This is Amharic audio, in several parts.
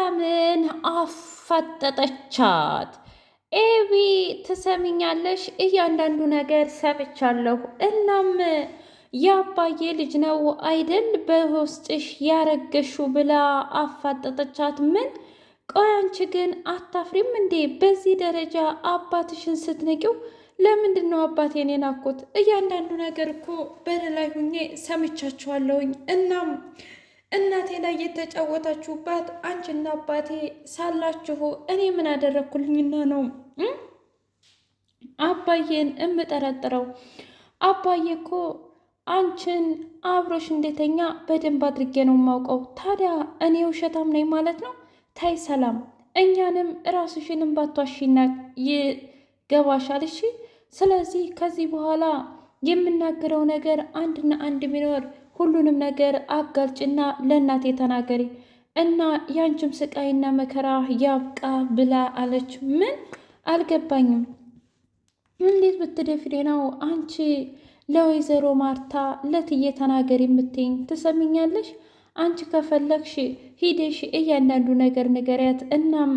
ሰላምን አፋጠጠቻት። ኤቢ ትሰሚኛለሽ? እያንዳንዱ ነገር ሰምቻለሁ። እናም የአባዬ ልጅ ነው አይደል በውስጥሽ ያረገሹ ብላ አፋጠጠቻት። ምን? ቆይ አንቺ ግን አታፍሪም እንዴ? በዚህ ደረጃ አባትሽን ስትንቂው ለምንድን ነው አባቴን የናኩት? እያንዳንዱ ነገር እኮ በር ላይ ሁኜ ሰምቻችኋለሁኝ። እናም እናቴ ላይ የተጫወታችሁባት አንቺና አባቴ ሳላችሁ እኔ ምን አደረግኩልኝና ነው አባዬን እምጠረጥረው? አባዬ እኮ አንቺን አብሮሽ እንደተኛ በደንብ አድርጌ ነው የማውቀው። ታዲያ እኔ ውሸታም ነኝ ማለት ነው? ታይ ሰላም፣ እኛንም ራስሽንም ባቷሽና ይገባሻል። እሺ፣ ስለዚህ ከዚህ በኋላ የምናገረው ነገር አንድና አንድ ቢኖር ሁሉንም ነገር አጋልጭና ለእናቴ ተናገሪ እና ያንቺም ስቃይና መከራ ያብቃ ብላ አለች። ምን? አልገባኝም። እንዴት ብትደፍሬ ነው አንቺ ለወይዘሮ ማርታ ለትዬ ተናገሪ የምትይኝ? ትሰሚኛለሽ? አንቺ ከፈለግሽ ሂደሽ እያንዳንዱ ነገር ንገሪያት፣ እናም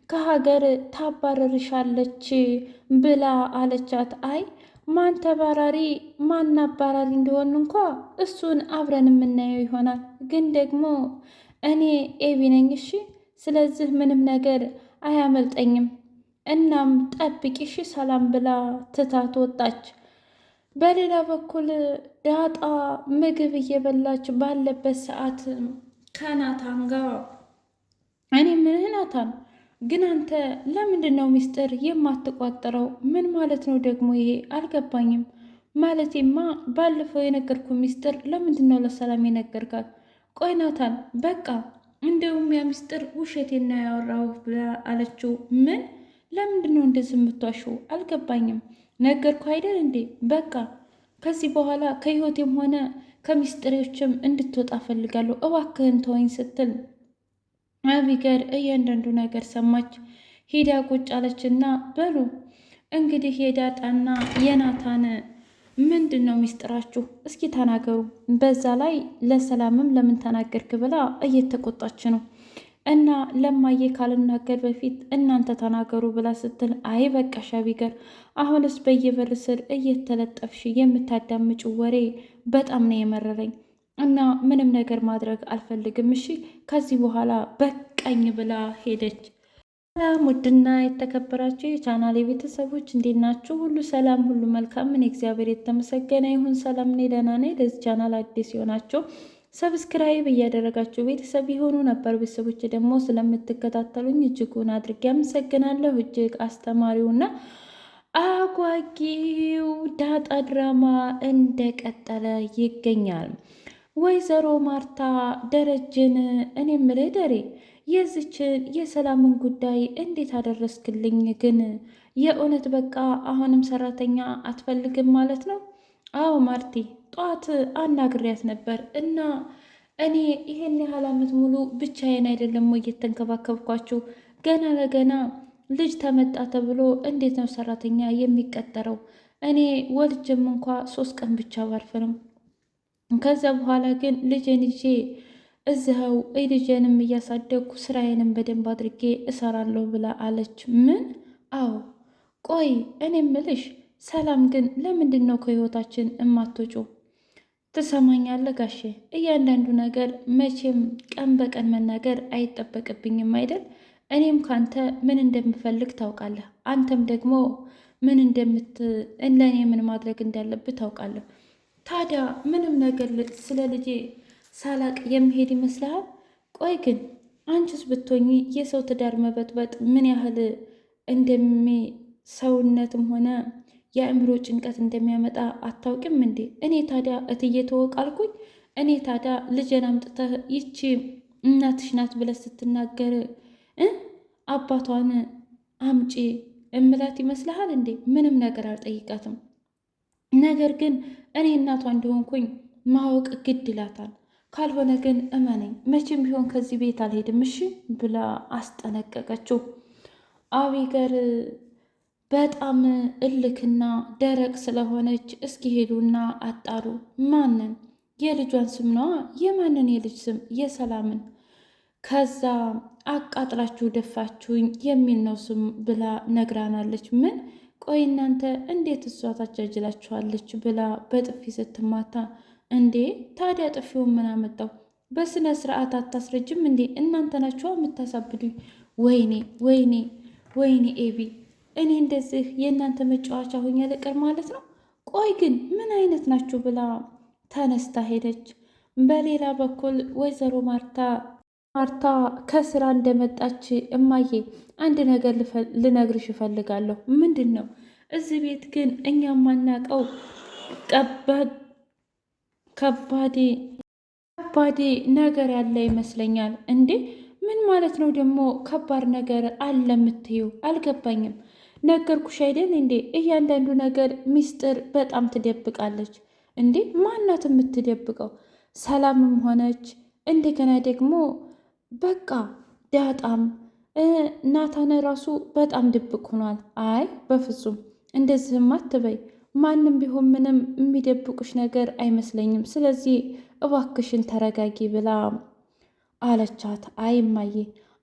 ከሀገር ታባረርሻለች ብላ አለቻት። አይ ማን ተባራሪ ማን አባራሪ እንደሆን እንኳ እሱን አብረን የምናየው ይሆናል። ግን ደግሞ እኔ ኤቢ ነኝ። እሺ፣ ስለዚህ ምንም ነገር አያመልጠኝም። እናም ጠብቂሽ ሰላም ብላ ትታት ወጣች። በሌላ በኩል ዳጣ ምግብ እየበላች ባለበት ሰዓት ከናታን ጋር እኔ ምንህ ናታን ግን አንተ ለምንድን ነው ሚስጥር የማትቋጠረው? ምን ማለት ነው ደግሞ ይሄ? አልገባኝም። ማለቴማ ባለፈው የነገርኩ ሚስጥር ለምንድን ነው ለሰላም የነገርካት? ቆይ ናታን በቃ እንደውም ያ ሚስጥር ውሸቴን ነው ያወራሁ ብላ አለችው። ምን? ለምንድን ነው እንደዚህ የምትዋሽው? አልገባኝም። ነገርኩ አይደል እንዴ? በቃ ከዚህ በኋላ ከህይወቴም ሆነ ከሚስጥሮችም እንድትወጣ ፈልጋለሁ፣ እባክህን ተወኝ ስትል አቢገር እያንዳንዱ ነገር ሰማች። ሂዳ ቁጭ አለችና በሉ እንግዲህ የዳጣና የናታን ምንድን ነው ሚስጥራችሁ? እስኪ ተናገሩ። በዛ ላይ ለሰላምም ለምን ተናገርክ ብላ እየተቆጣች ነው። እና ለማየ ካልናገር በፊት እናንተ ተናገሩ ብላ ስትል አይ በቃሽ አቢገር፣ አሁንስ በየበር ስር እየተለጠፍሽ የምታዳምጪው ወሬ በጣም ነው የመረረኝ እና ምንም ነገር ማድረግ አልፈልግም። እሺ ከዚህ በኋላ በቃኝ ብላ ሄደች። ሰላም ውድና የተከበራችሁ የቻናል ቤተሰቦች እንዴት ናችሁ? ሁሉ ሰላም፣ ሁሉ መልካም። እኔ እግዚአብሔር የተመሰገነ ይሁን ሰላም ነኝ፣ ደህና ነኝ። ለዚህ ቻናል አዲስ የሆናችሁ ሰብስክራይብ እያደረጋችሁ ቤተሰብ የሆኑ ነበር ቤተሰቦች ደግሞ ስለምትከታተሉኝ እጅጉን አድርጌ አመሰግናለሁ። እጅግ አስተማሪውና አጓጊው ዳጣ ድራማ እንደቀጠለ ይገኛል። ወይዘሮ ማርታ ደረጀን እኔ ምልህ ደሬ የዚችን የሰላምን ጉዳይ እንዴት አደረስክልኝ? ግን የእውነት በቃ አሁንም ሰራተኛ አትፈልግም ማለት ነው? አዎ ማርቲ፣ ጠዋት አናግሪያት ነበር እና እኔ ይሄን ያህል ዓመት ሙሉ ብቻዬን አይደለም ወይ የተንከባከብኳችሁ? ገና ለገና ልጅ ተመጣ ተብሎ እንዴት ነው ሰራተኛ የሚቀጠረው? እኔ ወልጅም እንኳ 3 ቀን ብቻ ባርፍ ነው። ከዛ በኋላ ግን ልጄን ይዤ እዚኸው ልጄንም እያሳደግኩ ስራዬንም በደንብ አድርጌ እሰራለሁ ብላ አለች። ምን? አዎ። ቆይ እኔ ምልሽ ሰላም ግን ለምንድን ነው ከህይወታችን እማትወጪ? ትሰማኛለህ ጋሼ? እያንዳንዱ ነገር መቼም ቀን በቀን መናገር አይጠበቅብኝም አይደል? እኔም ካንተ ምን እንደምፈልግ ታውቃለህ። አንተም ደግሞ ምን ለእኔ ምን ማድረግ እንዳለብህ ታውቃለህ። ታዲያ ምንም ነገር ስለ ልጄ ሳላቅ የምሄድ ይመስልሃል? ቆይ ግን አንቺስ ብትሆኚ የሰው ትዳር መበጥበጥ ምን ያህል ሰውነትም ሆነ የአእምሮ ጭንቀት እንደሚያመጣ አታውቂም እንዴ? እኔ ታዲያ እትዬ ተወቅ አልኩኝ? እኔ ታዲያ ልጄን አምጥተህ ይቺ እናትሽ ናት ብለህ ስትናገር አባቷን አምጪ እምላት ይመስልሃል እንዴ? ምንም ነገር አልጠይቃትም። ነገር ግን እኔ እናቷ እንደሆንኩኝ ማወቅ ግድ ይላታል። ካልሆነ ግን እመነኝ መቼም ቢሆን ከዚህ ቤት አልሄድም እሺ ብላ አስጠነቀቀችው። አቢገር በጣም እልክና ደረቅ ስለሆነች እስኪ ሄዱና አጣሩ። ማንን? የልጇን ስም ነዋ። የማንን የልጅ ስም? የሰላምን። ከዛ አቃጥላችሁ ደፋችሁኝ የሚል ነው ስም ብላ ነግራናለች። ምን ቆይ እናንተ እንዴት እሷ ታጃጅላችኋለች ብላ በጥፊ ስትማታ፣ እንዴ ታዲያ ጥፊውን ምን አመጣው? በስነ ስርዓት አታስረጅም እንዴ? እናንተ ናችኋ የምታሳብዱኝ። ወይኔ ወይኔ ወይኔ ኤቢ፣ እኔ እንደዚህ የእናንተ መጫወቻ ሁኜ ልቅር ማለት ነው? ቆይ ግን ምን አይነት ናችሁ ብላ ተነስታ ሄደች። በሌላ በኩል ወይዘሮ ማርታ ከስራ እንደመጣች እማዬ አንድ ነገር ልነግርሽ እፈልጋለሁ። ምንድን ነው? እዚህ ቤት ግን እኛ የማናውቀው ከባዴ ነገር ያለ ይመስለኛል። እንዴ ምን ማለት ነው ደግሞ ከባድ ነገር አለ የምትይው? አልገባኝም። ነገርኩሽ አይደል እንዴ እያንዳንዱ ነገር ሚስጥር በጣም ትደብቃለች። እንዴ ማናት የምትደብቀው? ሰላምም ሆነች እንደገና ደግሞ በቃ ዳጣም ናታን ራሱ በጣም ድብቅ ሆኗል። አይ በፍጹም እንደዚህም አትበይ። ማንም ቢሆን ምንም የሚደብቁሽ ነገር አይመስለኝም። ስለዚህ እባክሽን ተረጋጊ ብላ አለቻት። አይ እማዬ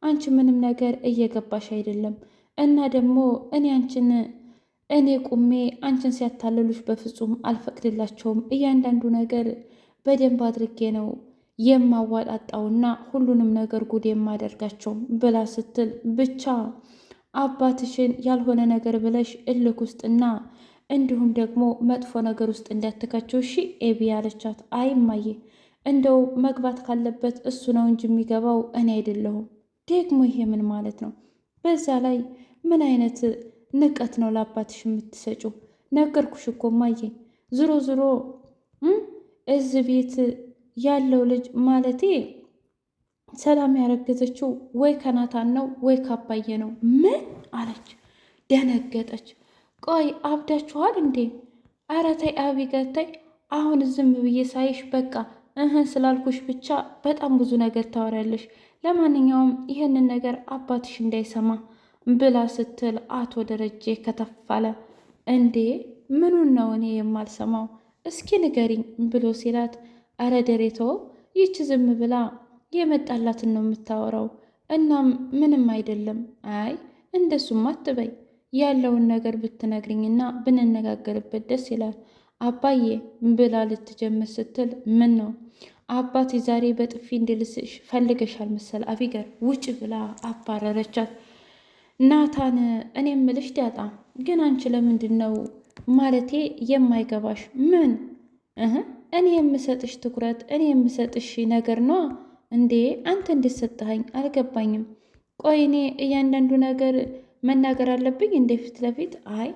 አንቺ ምንም ነገር እየገባሽ አይደለም። እና ደግሞ እኔ ቁሜ አንቺን ሲያታልሉሽ በፍጹም አልፈቅድላቸውም። እያንዳንዱ ነገር በደንብ አድርጌ ነው የማዋጣጣውና ሁሉንም ነገር ጉድ የማደርጋቸው ብላ ስትል፣ ብቻ አባትሽን ያልሆነ ነገር ብለሽ እልክ ውስጥና እንዲሁም ደግሞ መጥፎ ነገር ውስጥ እንዳትከችው እሺ ኤቢ ያለቻት። አይ እማዬ እንደው መግባት ካለበት እሱ ነው እንጂ የሚገባው እኔ አይደለሁም። ደግሞ ይሄ ምን ማለት ነው? በዛ ላይ ምን አይነት ንቀት ነው ለአባትሽ የምትሰጪው? ነገርኩሽ እኮ እማዬ፣ ዝሮ ዝሮ እዚህ ቤት ያለው ልጅ ማለቴ ሰላም ያረገዘችው ወይ ከናታን ነው ወይ ካባዬ ነው። ምን አለች? ደነገጠች። ቆይ አብዳችኋል እንዴ? ኧረ ተይ አቢገር ተይ። አሁን ዝም ብዬ ሳይሽ በቃ ስላልኩሽ ብቻ በጣም ብዙ ነገር ታወሪያለሽ። ለማንኛውም ይህንን ነገር አባትሽ እንዳይሰማ ብላ ስትል አቶ ደረጀ ከተፋለ። እንዴ ምኑን ነው እኔ የማልሰማው? እስኪ ንገሪኝ ብሎ ሲላት፣ አረ ደሬቶ ይች ዝም ብላ የመጣላትን ነው የምታወራው። እናም ምንም አይደለም። አይ እንደሱም አትበይ፣ ያለውን ነገር ብትነግሪኝና ብንነጋገርበት ደስ ይላል አባዬ ብላ ልትጀምር ስትል፣ ምን ነው አባቴ ዛሬ በጥፊ እንድልስሽ ፈልገሻል መሰል አቢገር ውጭ ብላ አባረረቻት። ናታን እኔ ምልሽ ዳጣ ግን አንቺ ለምንድን ነው ማለቴ የማይገባሽ? ምን እኔ የምሰጥሽ ትኩረት እኔ የምሰጥሽ ነገር ነዋ እንዴ? አንተ እንዴት ሰጠኸኝ? አልገባኝም። ቆይ እኔ እያንዳንዱ ነገር መናገር አለብኝ እንደ ፊት ለፊት? አይ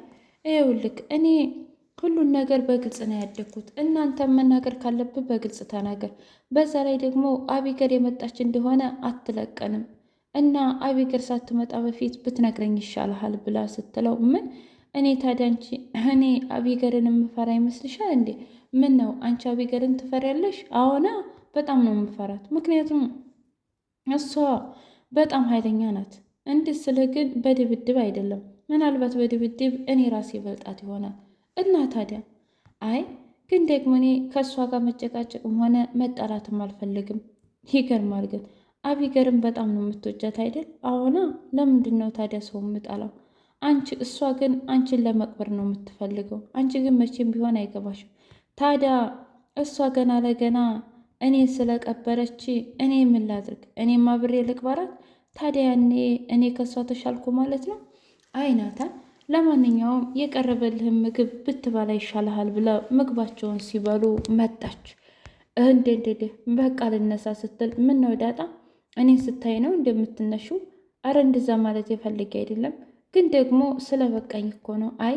ይኸውልህ እኔ ሁሉን ነገር በግልጽ ነው ያደግኩት። እናንተም መናገር ካለብህ በግልጽ ተናገር። በዛ ላይ ደግሞ አቢገር የመጣች እንደሆነ አትለቀንም እና አቢገር ሳትመጣ በፊት ብትነግረኝ ይሻልሃል ብላ ስትለው፣ ምን እኔ ታዲያ እኔ አቢገርን የምፈራ ይመስልሻል እንዴ? ምን ነው አንቺ አቢገርን ትፈሪያለሽ? አዎና በጣም ነው የምፈራት። ምክንያቱም እሷ በጣም ኃይለኛ ናት። እንድህ ስልህ ግን በድብድብ አይደለም። ምናልባት በድብድብ እኔ ራሴ በልጣት ይሆናል። እና ታዲያ አይ ግን ደግሞ እኔ ከእሷ ጋር መጨቃጨቅም ሆነ መጣላትም አልፈልግም። ይገርማል ግን አቢገርን በጣም ነው የምትወጃት አይደል? አዎና ለምንድን ነው ታዲያ ሰው የምጠላው? እሷ ግን አንቺን ለመቅበር ነው የምትፈልገው። አንቺ ግን መቼም ቢሆን አይገባሽም። ታዲያ እሷ ገና ለገና እኔ ስለቀበረች እኔ ምን ላድርግ? እኔም አብሬ ልቅበራት? ታዲያ ያኔ እኔ ከእሷ ተሻልኩ ማለት ነው? አይ ናታን፣ ለማንኛውም የቀረበልህን ምግብ ብትበላ ይሻልሃል ብለ ምግባቸውን ሲበሉ መጣች። እንዴ በቃ ልነሳ ስትል፣ ምን ነው ዳጣ እኔን ስታይ ነው እንደምትነሹ? አረ እንደዛ ማለት የፈልጌ አይደለም፣ ግን ደግሞ ስለ በቃኝ እኮ ነው። አይ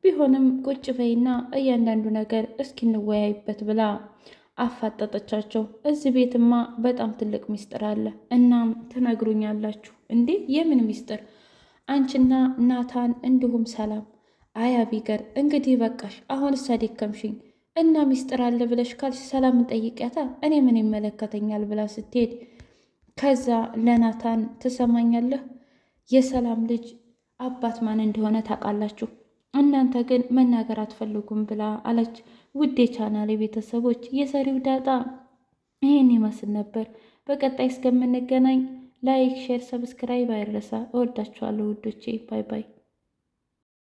ቢሆንም ቁጭ በይና እያንዳንዱ ነገር እስኪንወያይበት ብላ አፋጠጠቻቸው። እዚህ ቤትማ በጣም ትልቅ ሚስጥር አለ፣ እናም ትነግሩኛላችሁ እንዴ? የምን ሚስጥር? አንቺና ናታን እንዲሁም ሰላም። አይ አቢገር እንግዲህ በቃሽ፣ አሁን ሳደከምሽኝ እና ሚስጥር አለ ብለሽ ካልሽ ሰላምን ጠይቂያታ፣ እኔ ምን ይመለከተኛል ብላ ስትሄድ፣ ከዛ ለናታን ትሰማኛለህ፣ የሰላም ልጅ አባት ማን እንደሆነ ታውቃላችሁ፣ እናንተ ግን መናገር አትፈልጉም ብላ አለች። ውዴ ቻናሌ ቤተሰቦች የሰሪው ዳጣ ይህን ይመስል ነበር። በቀጣይ እስከምንገናኝ ላይክ፣ ሼር፣ ሰብስክራይብ አይረሳ። እወዳችኋለሁ ውዶቼ። ባይ ባይ።